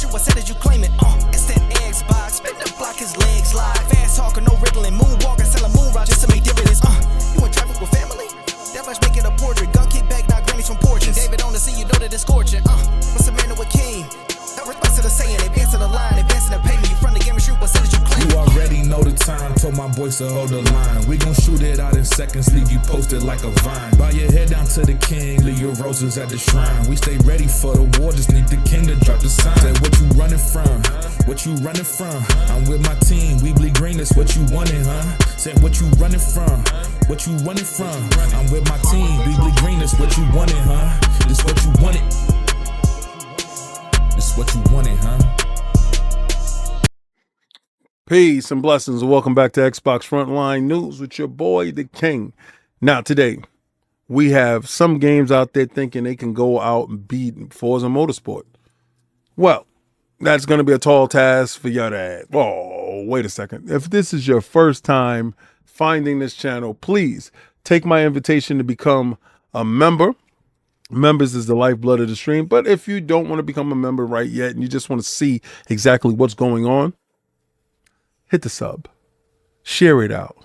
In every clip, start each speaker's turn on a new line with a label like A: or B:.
A: shoot, I said that you claim it. It's that Xbox, spin the block, his legs slide. Fast talker, no riddling, moonwalker, selling moon rock just to make dividends. You in traffic with family? That much making a portrait. Gun kick back, not grannies from porches. David on the scene, you know that it's scorching. What's a man with king? No response to the saying, advancing the line, advancing the payment. You front the game and shoot, what said that you claim?
B: You already know the time, told my boys to hold the line. We gon' shoot it out in seconds, leave you posted like a vine. Bow your head down to the king, leave your roses at the shrine. We stay ready for the war, just need the king to drop the sign. Say what you running from, what you running from? I'm with my team, we bleed green, that's what you wanted, huh? Say what you running from, what you running from? I'm with my team, we bleed green, that's what you wanted, huh? This what you wanted. This what you wanted, huh?
C: Peace and blessings, and welcome back to Xbox Frontline News with your boy, the King. Now, today, we have some games out there thinking they can go out and beat Forza Motorsport. Well, that's going to be a tall task for your dad. Oh, wait a second. If this is your first time finding this channel, please take my invitation to become a member. Members is the lifeblood of the stream. But if you don't want to become a member right yet and you just want to see exactly what's going on, hit the sub, share it out,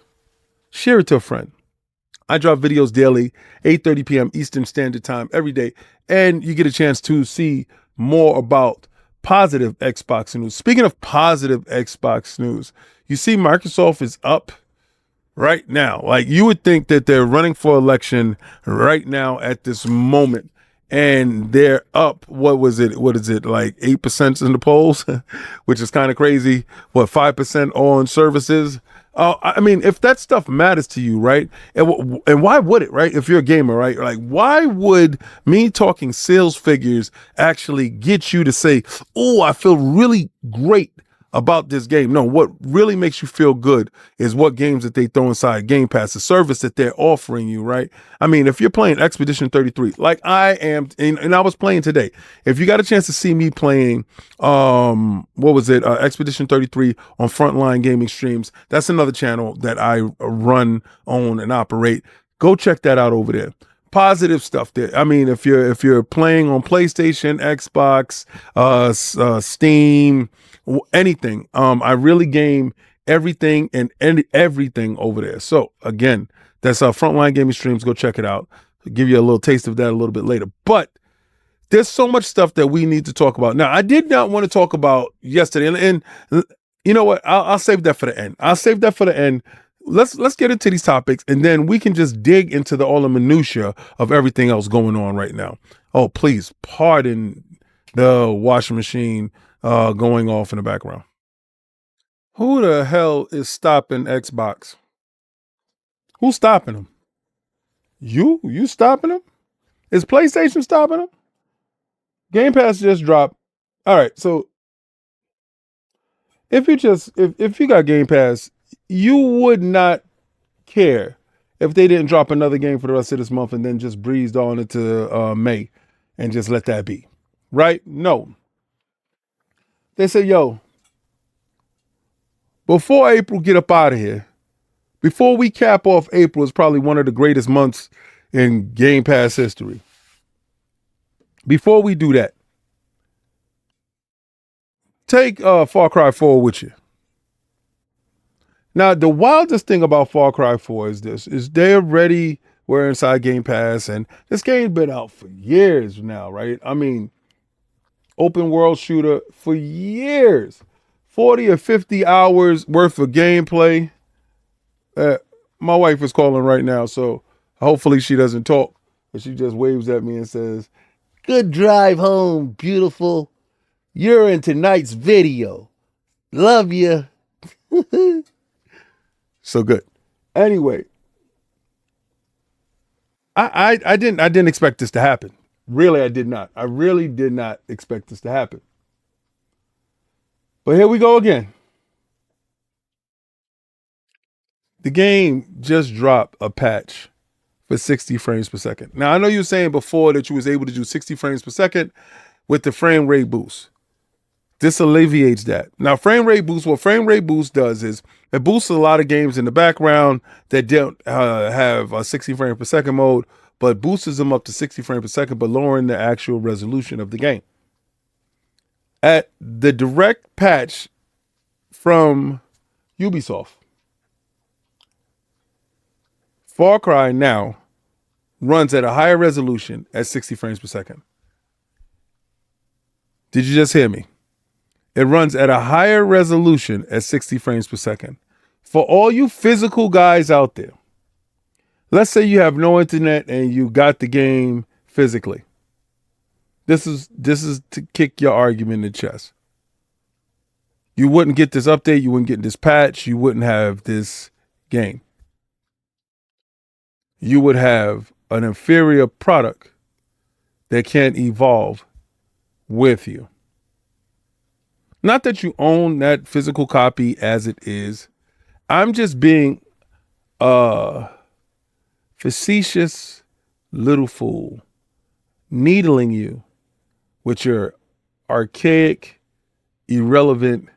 C: share it to a friend. I drop videos daily, 8:30 p.m. Eastern Standard Time every day, and you get a chance to see more about positive Xbox news. Speaking of positive Xbox news, you see Microsoft is up right now. Like, you would think that they're running for election right now at this moment, and they're up, what is it, like 8% in the polls, which is kind of crazy. 5% on services? I mean, if that stuff matters to you, right? And why would it, right? If you're a gamer, right? Like, why would me talking sales figures actually get you to say, oh, I feel really great about this game? No, what really makes you feel good is what games that they throw inside Game Pass, the service that they're offering you, right? I mean, if you're playing Expedition 33, like I am, and I was playing today, if you got a chance to see me playing, Expedition 33 on Frontline Gaming Streams, that's another channel that I run, own, and operate. Go check that out over there. Positive stuff there. I mean, if you're playing on PlayStation, Xbox, Steam, anything, I really game everything and everything over there. So again, that's Frontline Gaming Streams. Go check it out. I'll give you a little taste of that a little bit later. But there's so much stuff that we need to talk about. Now, I did not want to talk about yesterday, and you know what? I'll save that for the end. Let's get into these topics, and then we can just dig into all the minutia of everything else going on right now. Oh, please pardon the washing machine going off in the background. Who the hell is stopping Xbox? Who's stopping them? You stopping them? Is PlayStation stopping them? Game Pass just dropped. All right, so if you got Game Pass, you would not care if they didn't drop another game for the rest of this month and then just breezed on into May and just let that be, right? No. They say, yo, before April get up out of here, before we cap off April, is probably one of the greatest months in Game Pass history. Before we do that, take Far Cry 4 with you. Now, the wildest thing about Far Cry 4 is this, is they're ready, we're inside Game Pass, and this game's been out for years now, right? I mean, open world shooter for years. 40 or 50 hours worth of gameplay. My wife is calling right now, so hopefully she doesn't talk, but she just waves at me and says, "Good drive home, beautiful. You're in tonight's video. Love you." So good. Anyway, I didn't expect this to happen. Really, I did not. I really did not expect this to happen. But here we go again. The game just dropped a patch for 60 frames per second. Now, I know you were saying before that you was able to do 60 frames per second with the frame rate boost. This alleviates that. Now, frame rate boost, what frame rate boost does is it boosts a lot of games in the background that don't have a 60 frames per second mode, but boosts them up to 60 frames per second, but lowering the actual resolution of the game. at the direct patch from Ubisoft. Far Cry now runs at a higher resolution at 60 frames per second. Did you just hear me? It runs at a higher resolution at 60 frames per second. For all you physical guys out there, let's say you have no internet and you got the game physically. This is to kick your argument in the chest. You wouldn't get this update, you wouldn't get this patch, you wouldn't have this game. You would have an inferior product that can't evolve with you. Not that you own that physical copy as it is. I'm just being a facetious little fool, needling you with your archaic, irrelevant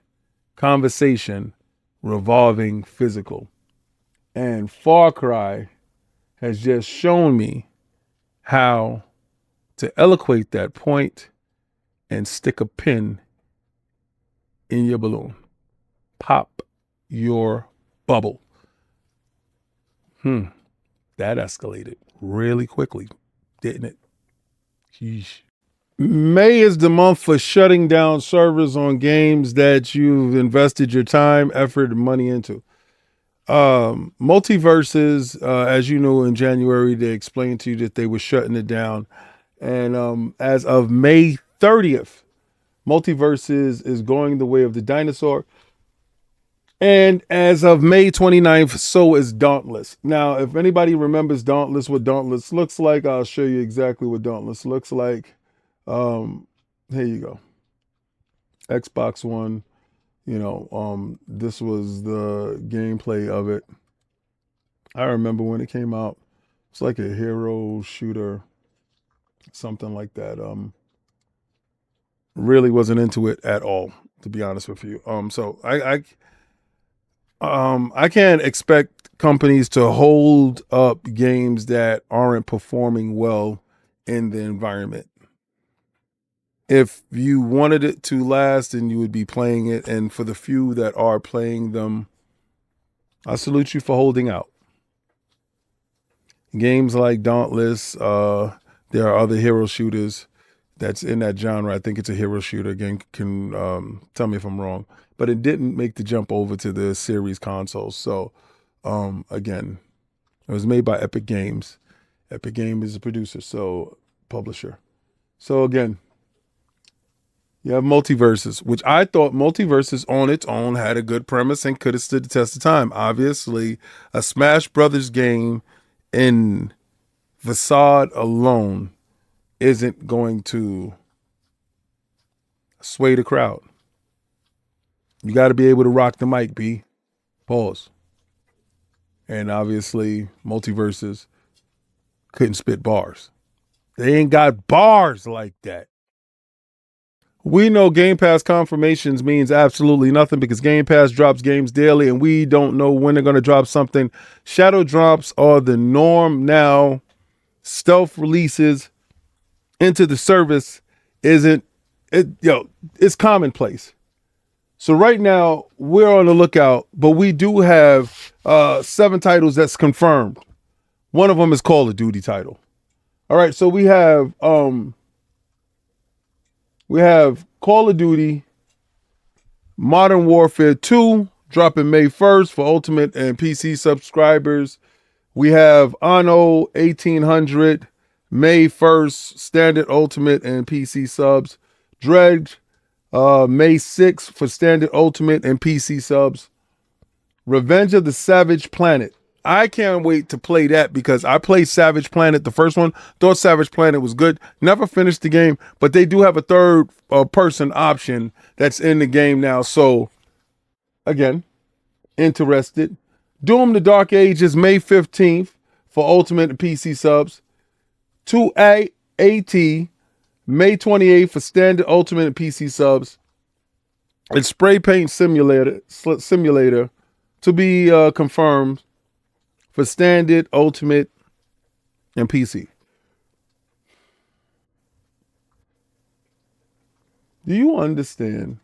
C: conversation revolving physical. And Far Cry has just shown me how to eloquate that point and stick a pin in your balloon. Pop your bubble. That escalated really quickly, didn't it? Sheesh. May is the month for shutting down servers on games that you've invested your time, effort, and money into. Multiverses, as you know, in January, they explained to you that they were shutting it down. And as of May 30th, Multiverses is going the way of the dinosaur. And as of May 29th, so is Dauntless. Now, if anybody remembers Dauntless, what Dauntless looks like, I'll show you exactly what Dauntless looks like. Here you go. Xbox One, this was the gameplay of it. I remember when it came out. It's like a hero shooter, something like that. Really wasn't into it at all, to be honest with you. So I can't expect companies to hold up games that aren't performing well in the environment. If you wanted it to last, then you would be playing it. And for the few that are playing them, I salute you for holding out. Games like Dauntless, there are other hero shooters that's in that genre. I think it's a hero shooter. Again, can tell me if I'm wrong. But it didn't make the jump over to the series consoles. So, again, it was made by Epic Games. Epic Games is a producer, so publisher. So, again, you have Multiverses, which I thought Multiverses on its own had a good premise and could have stood the test of time. Obviously, a Smash Brothers game in facade alone isn't going to sway the crowd. You got to be able to rock the mic, B. Pause. And obviously, Multiverses couldn't spit bars. They ain't got bars like that. We know Game Pass confirmations means absolutely nothing because Game Pass drops games daily and we don't know when they're going to drop something. Shadow drops are the norm now. Stealth releases into the service it's commonplace. So right now we're on the lookout, but we do have 7 titles that's confirmed. One of them is Call of Duty title. All right, so we have Call of Duty Modern Warfare 2 dropping May 1st for Ultimate and PC subscribers. We have Anno 1800 May 1st, Standard, Ultimate, and PC subs. Dredge May 6th for Standard, Ultimate, and PC subs. Revenge of the Savage Planet. I can't wait to play that because I played Savage Planet, the first one. Thought Savage Planet was good. Never finished the game, but they do have a third person option that's in the game now. So, again, interested. Doom the Dark Ages, May 15th for Ultimate and PC subs. 2AT, May 28th for Standard, Ultimate, and PC subs. It's Spray Paint Simulator to be confirmed for Standard, Ultimate, and PC. Do you understand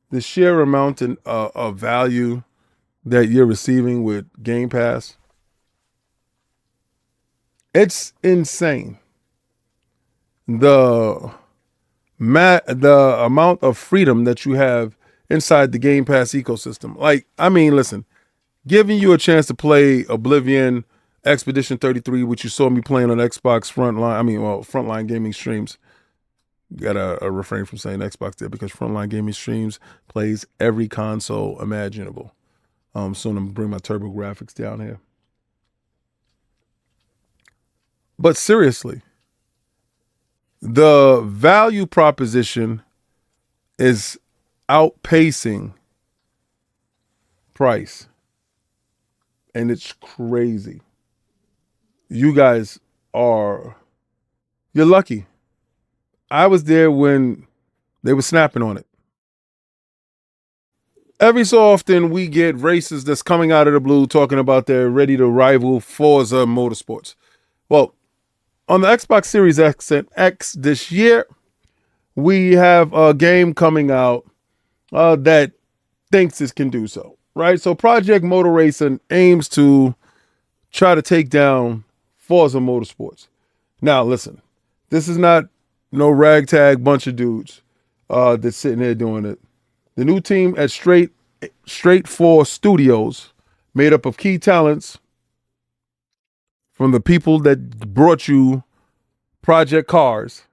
C: the sheer amount of value that you're receiving with Game Pass? It's insane. The the amount of freedom that you have inside the Game Pass ecosystem. Like, I mean, listen, giving you a chance to play Oblivion, Expedition 33, which you saw me playing on Xbox Frontline Gaming Streams. Got a refrain from saying Xbox there because Frontline Gaming Streams plays every console imaginable. Soon I'm gonna bring my turbo graphics down here. But seriously, the value proposition is outpacing price. And it's crazy. You guys you're lucky. I was there when they were snapping on it. Every so often, we get races that's coming out of the blue talking about they're ready to rival Forza Motorsports. Well, on the Xbox Series X and X this year, we have a game coming out that thinks it can do so, right? So Project Motor Racing aims to try to take down Forza Motorsports. Now, listen, this is not no ragtag bunch of dudes that's sitting there doing it. The new team at Straight 4 Studios, made up of key talents from the people that brought you Project Cars.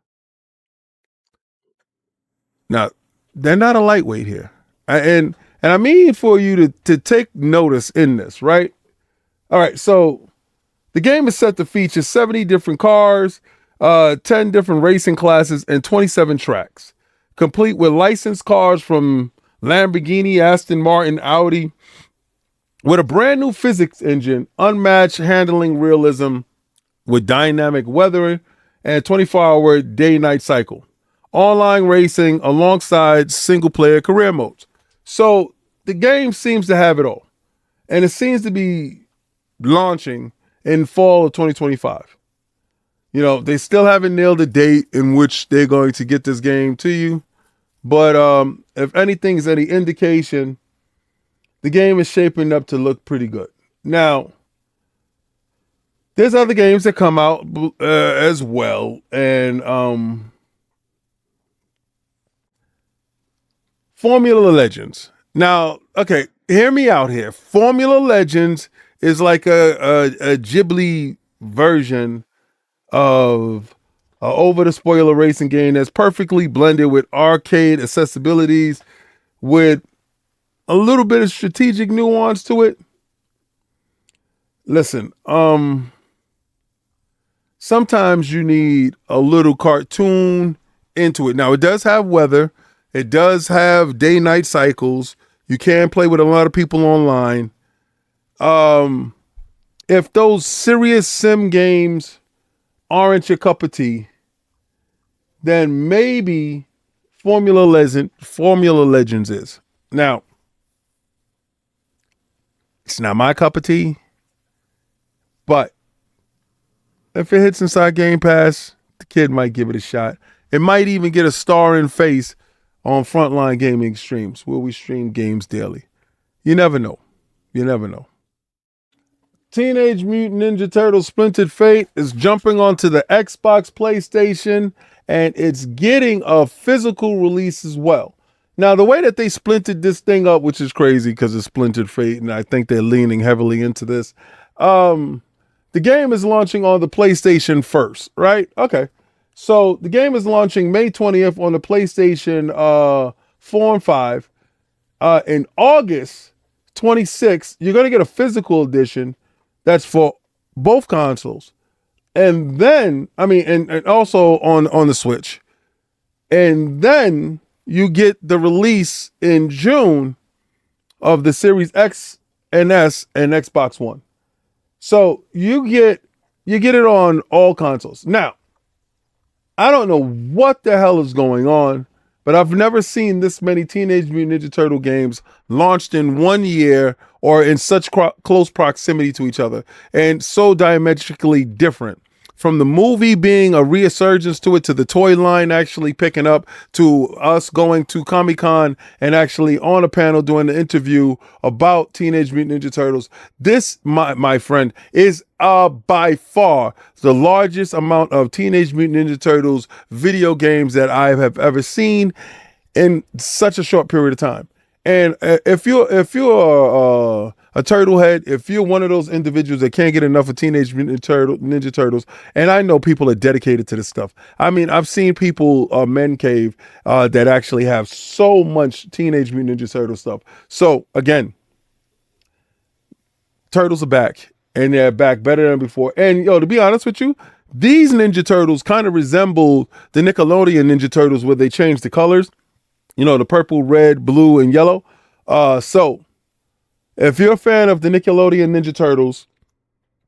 C: Now, they're not a lightweight here. And I mean for you to take notice in this, right? All right, so the game is set to feature 70 different cars, 10 different racing classes, and 27 tracks, complete with licensed cars from Lamborghini, Aston Martin, Audi, with a brand new physics engine, unmatched handling realism with dynamic weathering, and 24-hour day-night cycle. Online racing alongside single-player career modes. So the game seems to have it all. And it seems to be launching in fall of 2025. You know, they still haven't nailed a date in which they're going to get this game to you. But if anything is any indication, the game is shaping up to look pretty good. Now, there's other games that come out as well. And Formula Legends. Now, okay, hear me out here. Formula Legends is like a Ghibli version of over the spoiler racing game that's perfectly blended with arcade accessibilities, with a little bit of strategic nuance to it. Listen, sometimes you need a little cartoon into it. Now, it does have weather. It does have day-night cycles. You can play with a lot of people online. If those serious sim games aren't your cup of tea, then maybe Formula Legends is. Now, it's not my cup of tea, but if it hits inside Game Pass, the kid might give it a shot. It might even get a star in face on Frontline Gaming Streams, where we stream games daily. You never know. You never know. Teenage Mutant Ninja Turtles Splintered Fate is jumping onto the Xbox, PlayStation, and it's getting a physical release as well. Now, the way that they splintered this thing up, which is crazy because it's Splintered Fate, and I think they're leaning heavily into this. The game is launching on the PlayStation first, right? Okay. So the game is launching May 20th on the PlayStation 4 and 5. In August 26th, you're going to get a physical edition that's for both consoles. And then, and also on the Switch. And then you get the release in June of the Series X and S and Xbox One. So you get it on all consoles. Now, I don't know what the hell is going on, but I've never seen this many Teenage Mutant Ninja Turtle games launched in 1 year or in such close proximity to each other and so diametrically different. from the movie being a resurgence to it, to the toy line actually picking up, to us going to Comic-Con and actually on a panel doing the interview about Teenage Mutant Ninja Turtles. This, my friend, is by far the largest amount of Teenage Mutant Ninja Turtles video games that I have ever seen in such a short period of time. And if you're a turtle head, if you're one of those individuals that can't get enough of Teenage Mutant Ninja Turtles, and I know people are dedicated to this stuff. I mean, I've seen people, men cave, that actually have so much Teenage Mutant Ninja Turtle stuff. So again, Turtles are back, and they're back better than before. And to be honest with you, these Ninja Turtles kind of resemble the Nickelodeon Ninja Turtles where they changed the colors. The purple, red, blue, and yellow. So if you're a fan of the Nickelodeon Ninja Turtles,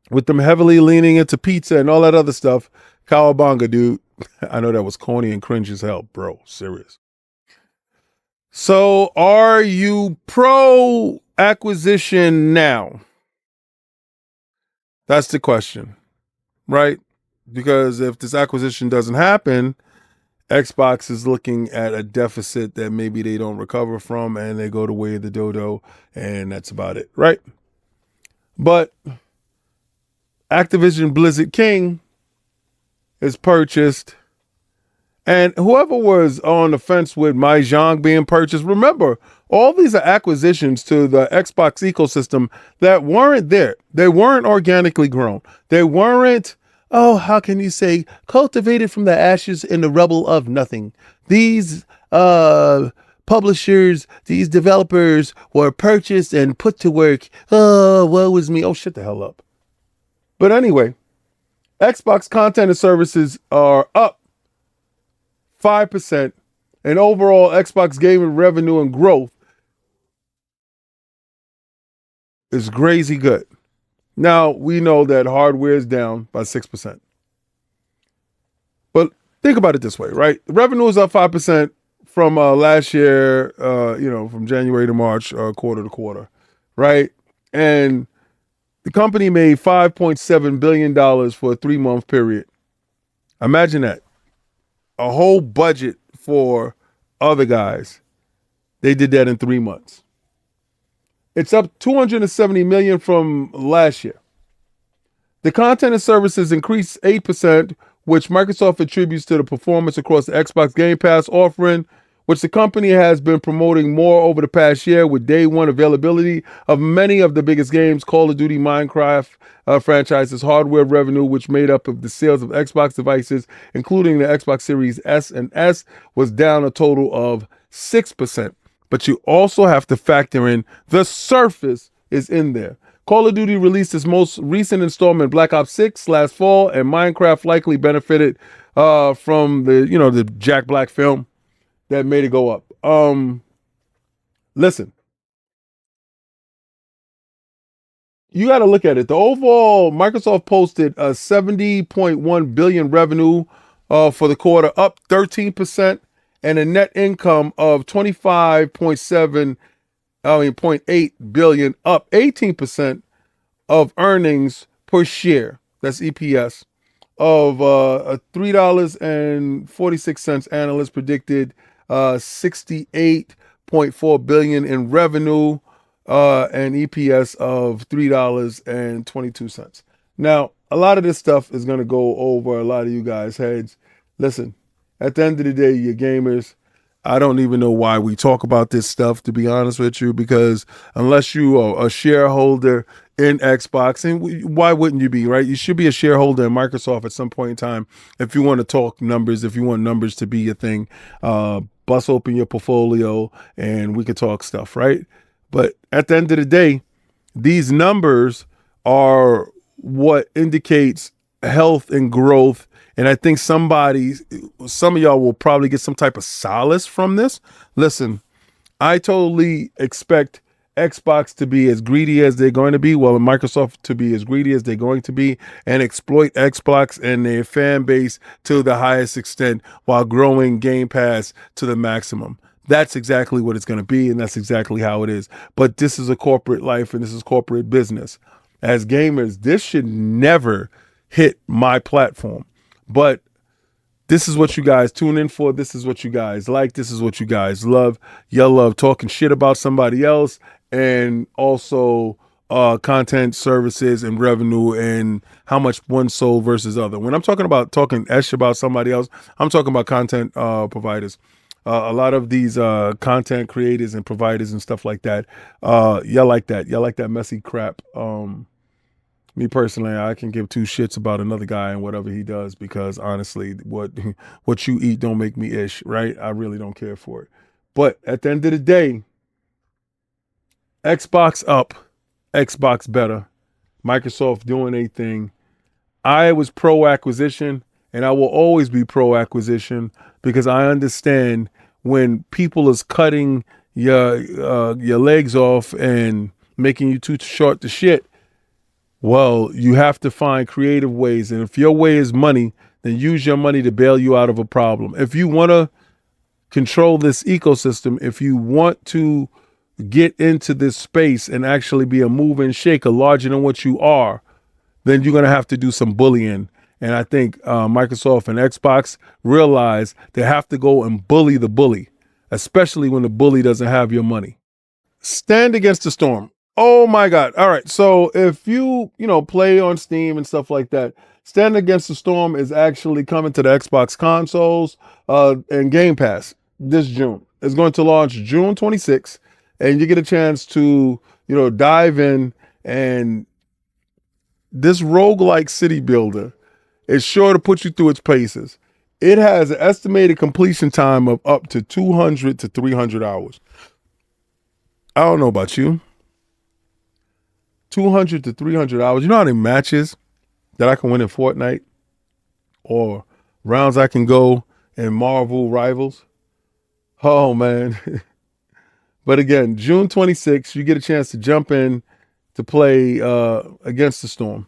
C: with them heavily leaning into pizza and all that other stuff, cowabunga, dude. I know that was corny and cringe as hell, bro. Serious. So are you pro acquisition now? That's the question, right? Because if this acquisition doesn't happen, Xbox is looking at a deficit that maybe they don't recover from, and they go the way of the dodo, and that's about it, right? But Activision Blizzard King is purchased, and whoever was on the fence with Mahjong being purchased, remember, all these are acquisitions to the Xbox ecosystem that weren't there. They weren't organically grown. They weren't, how can you say, cultivated from the ashes in the rubble of nothing. These publishers, these developers were purchased and put to work. Oh, woe is me. Oh, shut the hell up. But anyway, Xbox content and services are up 5%, and overall Xbox gaming revenue and growth is crazy good. Now, we know that hardware is down by 6%. But think about it this way, right? Revenue is up 5% from last year, from January to March, quarter to quarter, right? And the company made $5.7 billion for a 3-month period. Imagine that. A whole budget for other guys. They did that in 3 months. It's up $270 million from last year. The content and services increased 8%, which Microsoft attributes to the performance across the Xbox Game Pass offering, which the company has been promoting more over the past year with day one availability of many of the biggest games. Call of Duty, Minecraft franchises, hardware revenue, which made up of the sales of Xbox devices, including the Xbox Series S and S, was down a total of 6%. But you also have to factor in the Surface is in there. Call of Duty released its most recent installment, Black Ops 6, last fall, and Minecraft likely benefited from the Jack Black film that made it go up. Listen, you got to look at it. The overall, Microsoft posted a $70.1 billion revenue for the quarter, up 13%, and a net income of $0.8 billion, up 18%, of earnings per share. That's EPS of $3.46. Analysts predicted $68.4 billion in revenue and EPS of $3.22. Now, a lot of this stuff is going to go over a lot of you guys' heads. Listen, at the end of the day, you're gamers. I don't even know why we talk about this stuff, to be honest with you, because unless you are a shareholder in Xbox, and why wouldn't you be, right? You should be a shareholder in Microsoft at some point in time if you want to talk numbers, if you want numbers to be your thing. Bust open your portfolio and we could talk stuff, right? But at the end of the day, these numbers are what indicates health and growth. And I think some of y'all will probably get some type of solace from this. Listen, I totally expect Xbox to be as greedy as they're going to be, well, Microsoft to be as greedy as they're going to be, and exploit Xbox and their fan base to the highest extent while growing Game Pass to the maximum. That's exactly what it's going to be, and that's exactly how it is. But this is a corporate life, and this is corporate business. As gamers, this should never hit my platform. But this is what you guys tune in for. This is what you guys like. This is what you guys love. Y'all love talking shit about somebody else, and also content services and revenue and how much one sold versus other. When I'm talking about talking esh about somebody else, I'm talking about content providers. A lot of these content creators and providers and stuff like that. Y'all like that. Y'all like that messy crap. Me personally, I can give two shits about another guy and whatever he does, because honestly, what you eat don't make me ish, right? I really don't care for it. But at the end of the day, Xbox up, Xbox better, Microsoft doing a thing. I was pro acquisition, and I will always be pro acquisition, because I understand when people is cutting your legs off and making you too short to shit. Well, you have to find creative ways. And if your way is money, then use your money to bail you out of a problem. If you want to control this ecosystem, if you want to get into this space and actually be a mover and shaker larger than what you are, then you're going to have to do some bullying. And I think Microsoft and Xbox realize they have to go and bully the bully, especially when the bully doesn't have your money. Stand against the storm. Oh my God. All right. So if you play on Steam and stuff like that, Stand Against the Storm is actually coming to the Xbox consoles and Game Pass this June. It's going to launch June 26th, and you get a chance to, dive in. And this roguelike city builder is sure to put you through its paces. It has an estimated completion time of up to 200 to 300 hours. I don't know about you. 200 to 300 hours. You know how many matches that I can win in Fortnite, or rounds I can go in Marvel Rivals? Oh, man. But again, June 26th, you get a chance to jump in to play Against the Storm.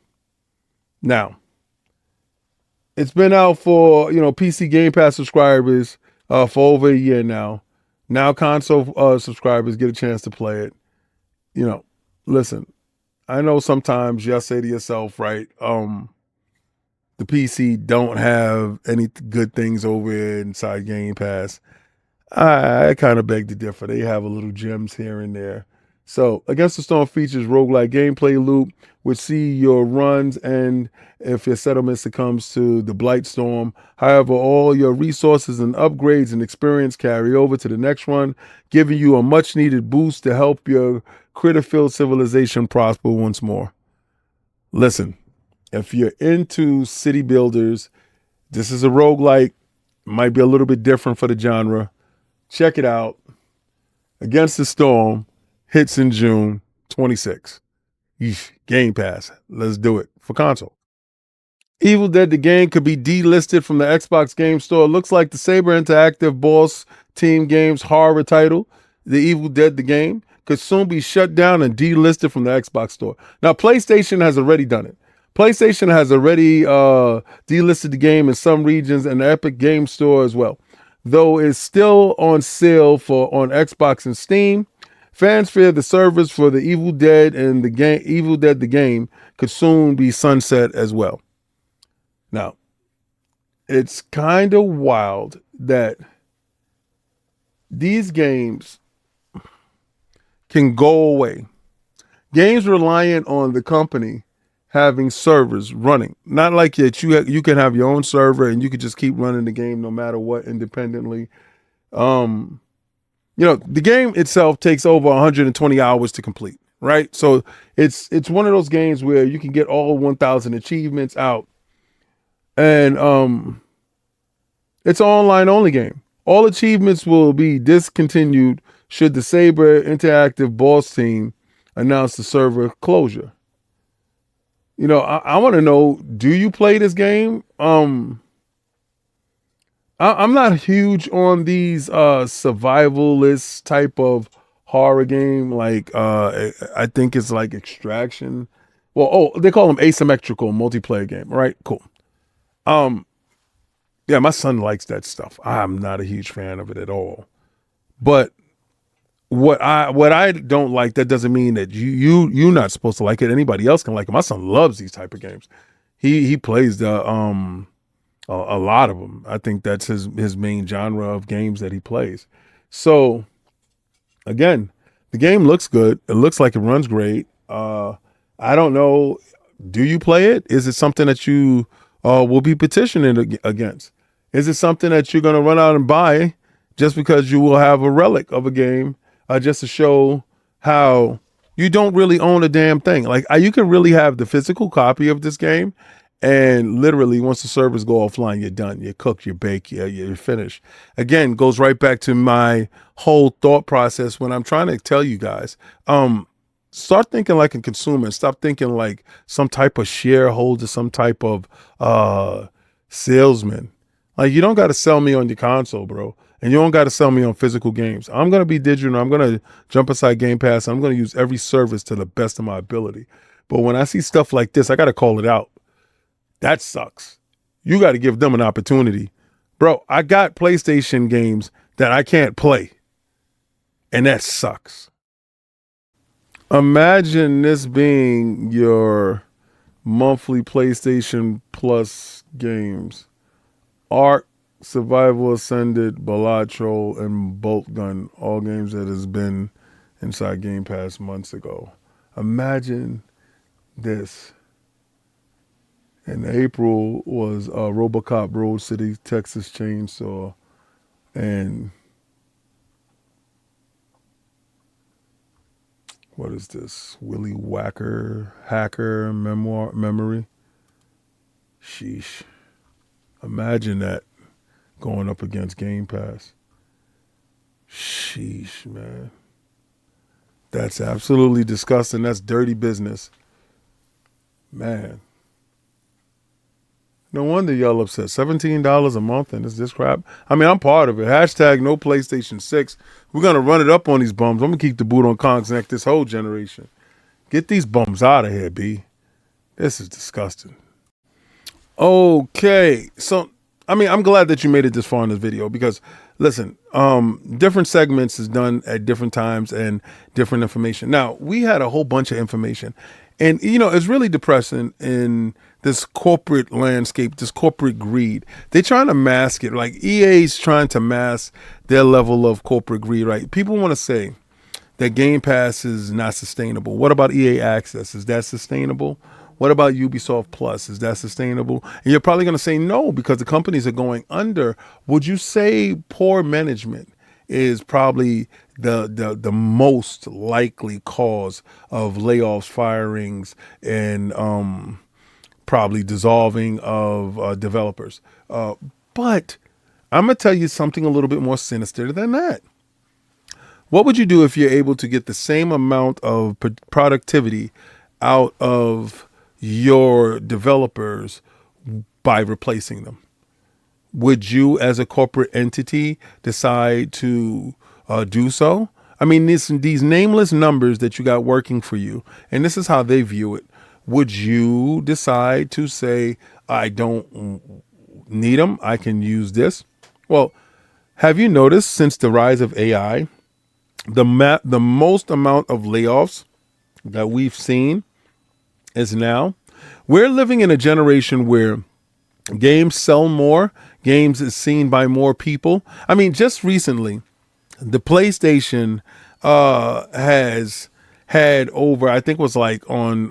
C: Now, it's been out for, PC Game Pass subscribers for over a year now. Now console subscribers get a chance to play it. Listen, I know sometimes y'all say to yourself, right, the PC don't have any good things over inside Game Pass. I kind of beg to differ. They have a little gems here and there. So Against the Storm features roguelike gameplay loop, which see your runs end if your settlement succumbs to the Blight Storm. However, all your resources and upgrades and experience carry over to the next run, giving you a much needed boost to help your critter-filled civilization prosper once more. Listen, if you're into city builders, this is a roguelike. Might be a little bit different for the genre. Check it out. Against the Storm hits in June 26. Game Pass. Let's do it for console. Evil Dead the game could be delisted from the Xbox Game Store. Looks like the Saber Interactive Boss Team Games horror title, The Evil Dead the game, could soon be shut down and delisted from the Xbox Store. Now, PlayStation has already done it. PlayStation has already delisted the game in some regions, and the Epic Game Store as well. Though it's still on sale on Xbox and Steam, fans fear the servers for the Evil Dead and the game Evil Dead the game could soon be sunset as well. Now, it's kind of wild that these games can go away. Games reliant on the company having servers running. Not like that you can have your own server and you could just keep running the game no matter what independently. The game itself takes over 120 hours to complete, right? So it's one of those games where you can get all 1,000 achievements out. And it's an online only game. All achievements will be discontinued should the Saber Interactive Boss Team announce the server closure. I want to know, do you play this game? I'm not huge on these survivalist type of horror game. Like I think it's like Extraction. Well, they call them asymmetrical multiplayer game, right? Cool. Yeah, my son likes that stuff. I'm not a huge fan of it at all. But what I don't like, that doesn't mean that you're not supposed to like it. Anybody else can like it. My son loves these type of games. he plays a lot of them. I think that's his main genre of games that he plays. So again, the game looks good. It looks like it runs great. I don't know. Do you play it? Is it something that you will be petitioning against? Is it something that you're going to run out and buy just because you will have a relic of a game just to show how you don't really own a damn thing? Like you can really have the physical copy of this game, and literally once the servers go offline, you're done. You cook, you bake, you're finished. Again, goes right back to my whole thought process when I'm trying to tell you guys, start thinking like a consumer. Stop thinking like some type of shareholder, some type of salesman. Like you don't got to sell me on your console, bro. And you don't got to sell me on physical games. I'm going to be digital. I'm going to jump inside Game Pass. I'm going to use every service to the best of my ability. But when I see stuff like this, I got to call it out. That sucks. You got to give them an opportunity. Bro, I got PlayStation games that I can't play. And that sucks. Imagine this being your monthly PlayStation Plus games. Ark, Survival Ascended, Balatro, and Bolt Gun, all games that has been inside Game Pass months ago. Imagine this. In April was RoboCop Road City, Texas Chainsaw, and what is this? Willy Whacker, Hacker, Memory. Sheesh. Imagine that going up against Game Pass. Sheesh, man. That's absolutely disgusting. That's dirty business. Man. No wonder y'all upset. $17 a month and it's this crap. I mean, I'm part of it. Hashtag no PlayStation 6. We're going to run it up on these bums. I'm going to keep the boot on Kong's neck this whole generation. Get these bums out of here, B. This is disgusting. Okay. So, I mean, I'm glad that you made it this far in this video because, listen, different segments is done at different times and different information. Now, we had a whole bunch of information. And, you know, it's really depressing in this corporate landscape, this corporate greed. They're trying to mask it. Like EA's trying to mask their level of corporate greed, right? People want to say that Game Pass is not sustainable. What about EA Access? Is that sustainable? What about Ubisoft Plus? Is that sustainable? And you're probably going to say no because the companies are going under. Would you say poor management is probably the most likely cause of layoffs, firings, and probably dissolving of developers? But I'm going to tell you something a little bit more sinister than that. What would you do if you're able to get the same amount of productivity out of your developers by replacing them? Would you, as a corporate entity, decide to do so? I mean, these nameless numbers that you got working for you, and this is how they view it. Would you decide to say, I don't need them, I can use this? Well, have you noticed since the rise of AI, the most amount of layoffs that we've seen is now? We're living in a generation where games sell more, games is seen by more people. I mean, just recently, the PlayStation has had over, I think it was like on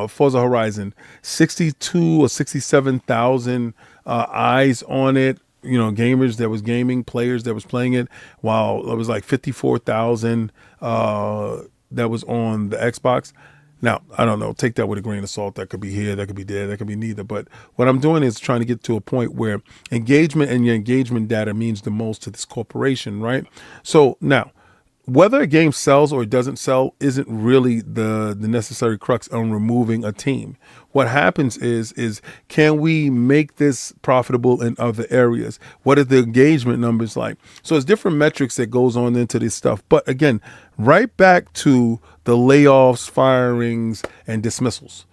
C: Forza Horizon, 62 or 67,000 eyes on it. You know, gamers that was gaming, players that was playing it, while it was like 54,000 that was on the Xbox. Now, I don't know, take that with a grain of salt. That could be here, that could be there, that could be neither. But what I'm doing is trying to get to a point where engagement and your engagement data means the most to this corporation, right? So now, whether a game sells or it doesn't sell isn't really the necessary crux on removing a team. What happens is can we make this profitable in other areas? What are the engagement numbers like? So it's different metrics that goes on into this stuff. But again, right back to the layoffs, firings, and dismissals.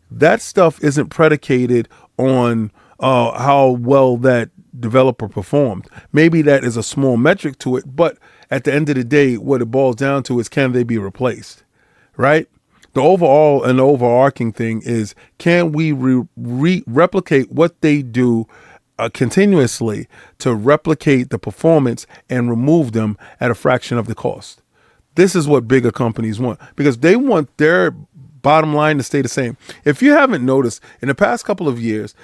C: That stuff isn't predicated on how well that developer performed. Maybe that is a small metric to it, but at the end of the day, what it boils down to is, can they be replaced, right? The overall and the overarching thing is, can we replicate what they do continuously to replicate the performance and remove them at a fraction of the cost? This is what bigger companies want, because they want their bottom line to stay the same. If you haven't noticed, in the past couple of years,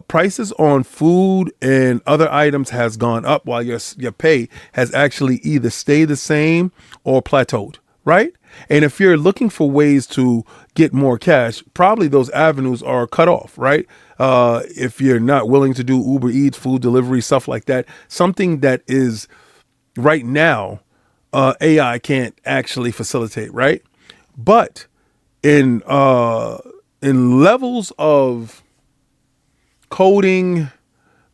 C: prices on food and other items has gone up while your pay has actually either stayed the same or plateaued, right? And if you're looking for ways to get more cash, probably those avenues are cut off, right? If you're not willing to do Uber Eats, food delivery, stuff like that, something that is right now, AI can't actually facilitate, right? But in levels of coding,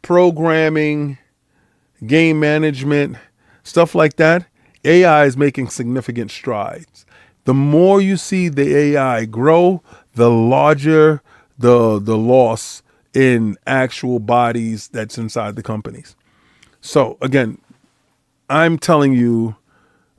C: programming, game management, stuff like that, AI is making significant strides. The more you see the AI grow, the larger the loss in actual bodies that's inside the companies. So again, I'm telling you,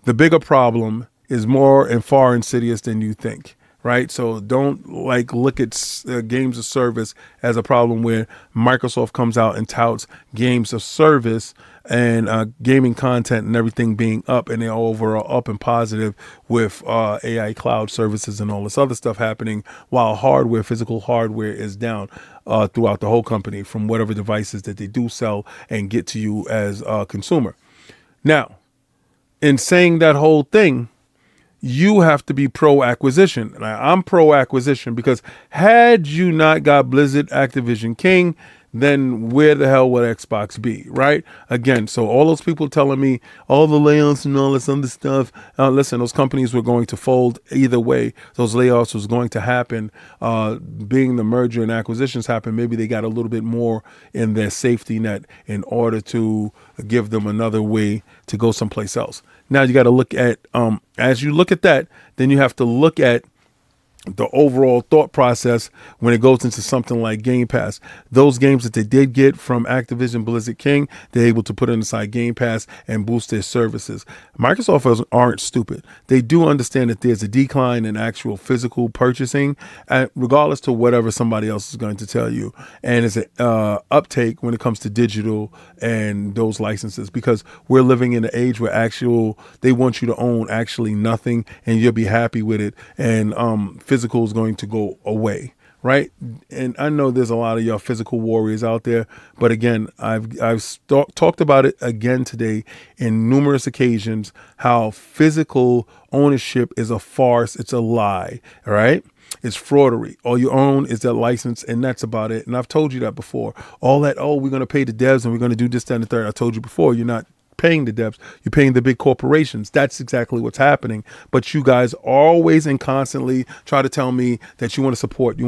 C: the bigger problem is more and far insidious than you think, right? So don't look at games of service as a problem where Microsoft comes out and touts games of service and gaming content and everything being up, and they're overall up and positive with AI cloud services and all this other stuff happening, while physical hardware is down throughout the whole company from whatever devices that they do sell and get to you as a consumer. Now, in saying that whole thing, you have to be pro-acquisition. Now, I'm pro-acquisition because had you not got Blizzard, Activision King, then where the hell would Xbox be, right? Again, so all those people telling me all the layoffs and all this other stuff, listen, those companies were going to fold either way. Those layoffs was going to happen. Being the merger and acquisitions happen, maybe they got a little bit more in their safety net in order to give them another way to go someplace else. Now you got to look at, as you look at that, then you have to look at the overall thought process when it goes into something like Game Pass. Those games that they did get from Activision Blizzard King, they're able to put inside Game Pass and boost their services. Microsoft aren't stupid. They do understand that there's a decline in actual physical purchasing, regardless to whatever somebody else is going to tell you. And it's an uptake when it comes to digital and those licenses, because we're living in an age where they want you to own actually nothing and you'll be happy with it. And physical is going to go away, right? And I know there's a lot of y'all physical warriors out there, but again, I've talked about it again today in numerous occasions, how physical ownership is a farce. It's a lie, all right? It's fraudery. All you own is that license, and that's about it. And I've told you that before. All that, we're going to pay the devs and we're going to do this, that, and the third. I told you before, you're not paying the devs, you're paying the big corporations. That's exactly what's happening. But you guys always and constantly try to tell me that you want to support.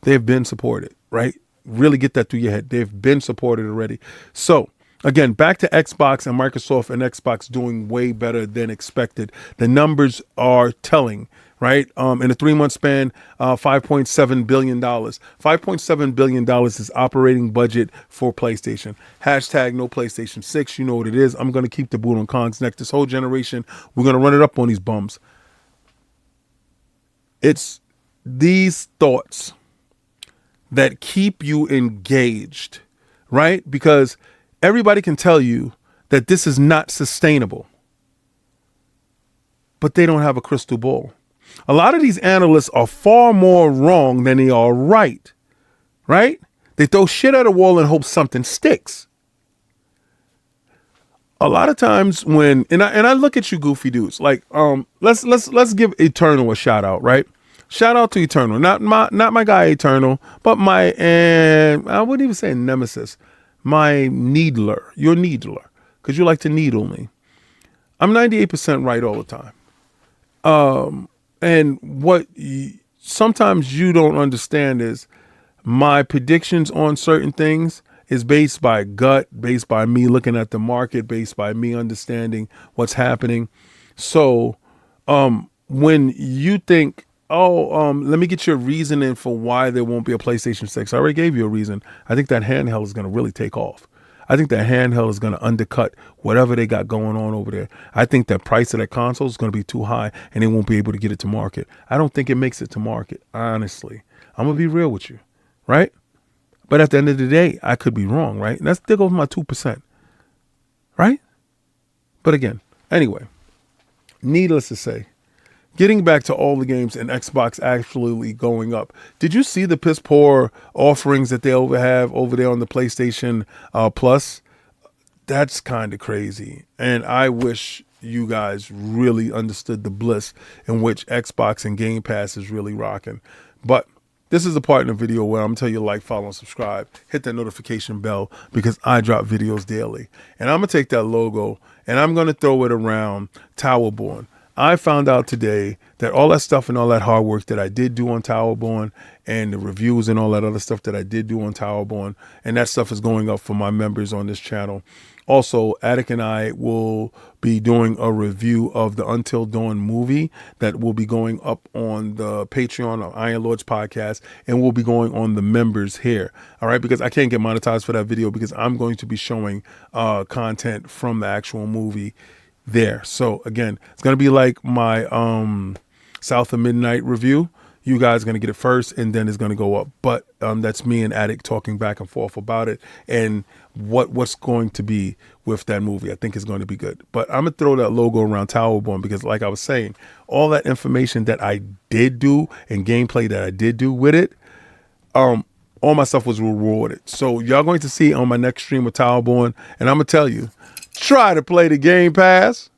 C: They've been supported, right? Really get that through your head. They've been supported already. So again, back to Xbox and Microsoft, and Xbox doing way better than expected. The numbers are telling, right? In a 3-month span, $5.7 billion. $5.7 billion is operating budget for PlayStation. Hashtag no PlayStation 6. You know what it is. I'm going to keep the boot on Kong's neck. This whole generation, we're going to run it up on these bums. It's these thoughts that keep you engaged, right? Because everybody can tell you that this is not sustainable, but they don't have a crystal ball. A lot of these analysts are far more wrong than they are right? They throw shit at a wall and hope something sticks. A lot of times when, and I look at you goofy dudes, like, let's give Eternal a shout out, right? Shout out to Eternal, not my guy Eternal, but and I wouldn't even say nemesis, my needler, your needler, because you like to needle me. I'm 98% right all the time. And what sometimes you don't understand is my predictions on certain things is based by gut, based by me looking at the market, based by me understanding what's happening. So when you think, let me get your reasoning for why there won't be a PlayStation 6. I already gave you a reason. I think that handheld is going to really take off. I think that handheld is going to undercut whatever they got going on over there. I think that price of that console is going to be too high and they won't be able to get it to market. I don't think it makes it to market, honestly. I'm going to be real with you, right? But at the end of the day, I could be wrong, right? And there goes my 2%, right? But again, anyway, needless to say, getting back to all the games and Xbox absolutely going up. Did you see the piss poor offerings that they have over there on the PlayStation Plus? That's kind of crazy. And I wish you guys really understood the bliss in which Xbox and Game Pass is really rocking. But this is a part in the video where I'm going to tell you to like, follow, and subscribe. Hit that notification bell because I drop videos daily. And I'm going to take that logo and I'm going to throw it around Towerborn. I found out today that all that stuff and all that hard work that I did do on Towerborn and the reviews and all that other stuff that I did do on Towerborn, and that stuff is going up for my members on this channel. Also, Attic and I will be doing a review of the Until Dawn movie that will be going up on the Patreon of Iron Lords podcast and will be going on the members here. All right, because I can't get monetized for that video because I'm going to be showing content from the actual movie there. So again, it's going to be like my South of Midnight review. You guys are going to get it first and then it's going to go up. But that's me and Attic talking back and forth about it and what's going to be with that movie. I think it's going to be good. But I'm going to throw that logo around Towerborn because like I was saying, all that information that I did do and gameplay that I did do with it, all my stuff was rewarded. So y'all going to see on my next stream with Towerborn, and I'm going to tell you, try to play the Game Pass.